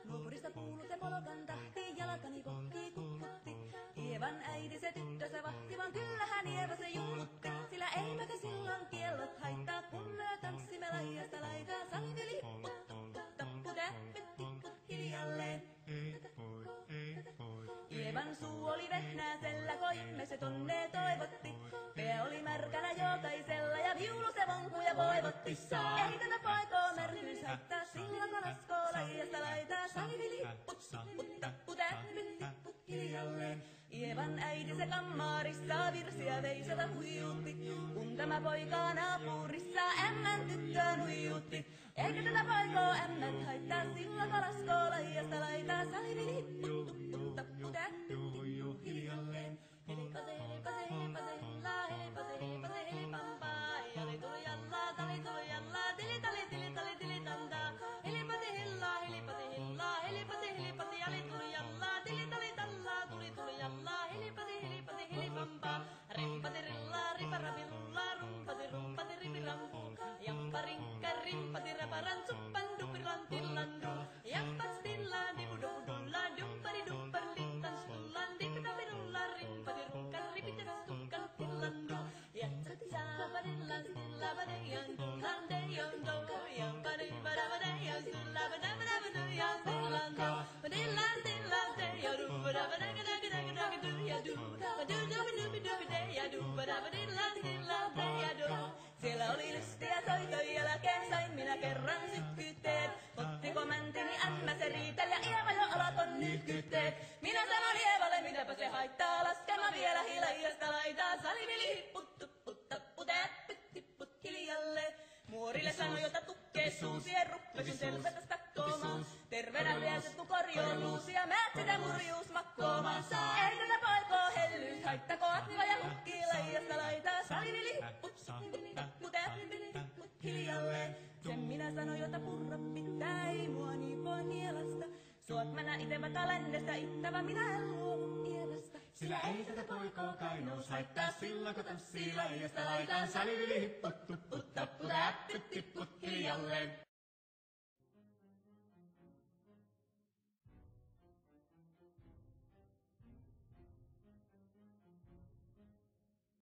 Nuopurista kuului se polkan tahti, jalkani kokki kukkutti. Ievan äiti se tyttönsä vahti, vaan kyllähän Ieva se julmutti. Sillä eiväkä silloin kiellot haittaa, kun me tanssimme laidasta laitaan. Saliveli tappu täppy tippu hiljalleen. Ievan suu oli vehnäisellä, koimme se tonne toivotti. Pää oli märkänä jokaisella ja viulu se vonkuja voivotti. Ei tätä poikoo märkyys haittaa, silloin kun laskoo laidasta laitaan. Saliveli tappu täppy tippu hiljalleen. Ievan äiti se kammarissa virsiä veisata huijutti. Kun tämä poika naapurissa ämmän tyttöön huijutti. Eikä tätä poikoo ämmät haittaa, silloin kun laskoo laidasta laitaan. Saliveli tappu täppy tippu hiljalleen. Helipase, helipase, helipase, hella, helipase, helipase, helipampaa. Jali tuli jallaa, tali tuli jallaa, tili tali tili tali tili tantaa. Helipase, hella, helipase, hella, helipase, helipase, jali tuli jallaa, tili tali tallaa, tuli tuli jallaa. Helipase, helipase, helipampaa. Rimpase, rillaa, riparapirullaa, rumpase, rumpase, ripirampu. Jappa, rinkka, rimpase, raparan, suppan, dupiran, tillandu. Jappa, stillaan, dipududullaa, duppari, duppari, littan, stullaan, dipitapirullaa, rimpase, rukkan, ripitas, tukkan, tillandu. Jatsati saavarillaan, sillabadajan, landejon, dojan, padibadabadajan, sullabadabadabadujan, stillandu. Padillan, stillan, dejan, ruppadabadagadagadagadagadu. Padudubidubidubideja, dubadabadillan, stillan, dejadu. Siellä oli lystiä soitoja jälkeen, sain minä kerran sykkytteet. Ottiko mäntini ämmä se riitel ja Ieva jo alaton nyhkytteet. Minä sanon Ievalle, mitäpä se haittaa, laskema vielä hiljasta laitaa. Saliveli hipput, tupput, tapput, äppyt, tipput hiljalle. Muorille sanoi, jota tukkee suusien ruppesin tervetäs takkoomaan. Terveenä liesettu korjoon luusia, määt sitä murjuus makkoomaan. Ei tätä poikoo hellyys haittako, atniva ja hukkii laijasta laitaa. Saliveli hipput, tapput, äppyt, tipput hiljalle. Sen minä sanoin, jota purra pitää, ei mua niin voi nielasta. Suot mä näin ite vaikka lännestä ittävä, minä en luovu Ievasta. Sillä ei tätä poikoo kainous haittaa, silloin kun tanssii laidasta laitaan. Saliveli hipput, tupput, tapput, äppyt, tipput hiljalleen.